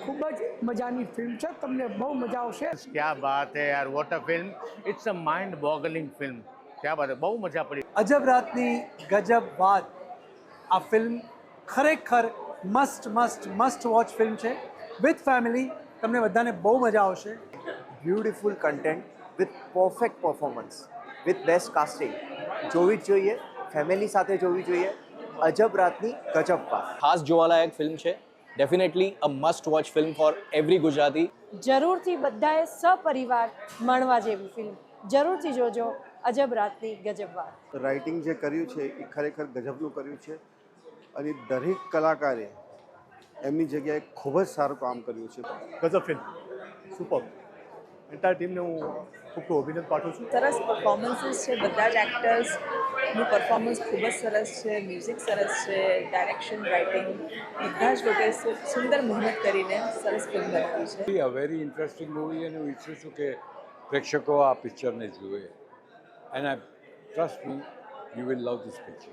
ખૂબ જ મજાની ફિલ્મ છે, તમને બહુ મજા આવશે. क्या बात है यार, what a film. It's a mind boggling film. क्या बात है, બહુ મજા પડી. અજબ રાતની ગજબ વાત. આ ફિલ્મ ખરેખર મસ્ટ વોચ ફિલ્મ છે. વિથ ફેમિલી તમને બધાને બહુ મજા આવશે. Beautiful content with perfect performance with best casting જોવી જ જોઈએ, ફેમિલી સાથે જોવી જોઈએ. અજબ રાતની ગજબ વાત. ખાસ જોવાલાયક ફિલ્મ છે. Definitely a must watch film for every Gujarati. જરૂરથી બધાએ સપરિવાર માણવા જેવી ફિલ્મ જરૂરથી જોજો. અજબ રાતની ગજબ વાત. રાઇટિંગ જે કર્યું છે એ ખરેખર ગજબનું કર્યું છે અને દરેક કલાકારે એમની જગ્યાએ ખૂબ જ સારું કામ કર્યું છે. ગજબ ફિલ્મ, સુપર. એન્ટાયર ટીમને હું ખૂબ ખૂબ અભિનંદન પાઠવું છું. સરસ પરફોર્મન્સીસ છે, બધા જ એક્ટર્સનું પરફોર્મન્સ ખૂબ જ સરસ છે, મ્યુઝિક સરસ છે, ડાયરેક્શન, રાઇટિંગ બધા જ લોકોએ સુંદર મહેનત કરીને સરસ ફિલ્મ બનાવી છે. અ વેરી ઇન્ટરેસ્ટિંગ મૂવી અને હું ઈચ્છું છું કે પ્રેક્ષકો આ પિક્ચરને જુએ. And I trust me, you will love this picture.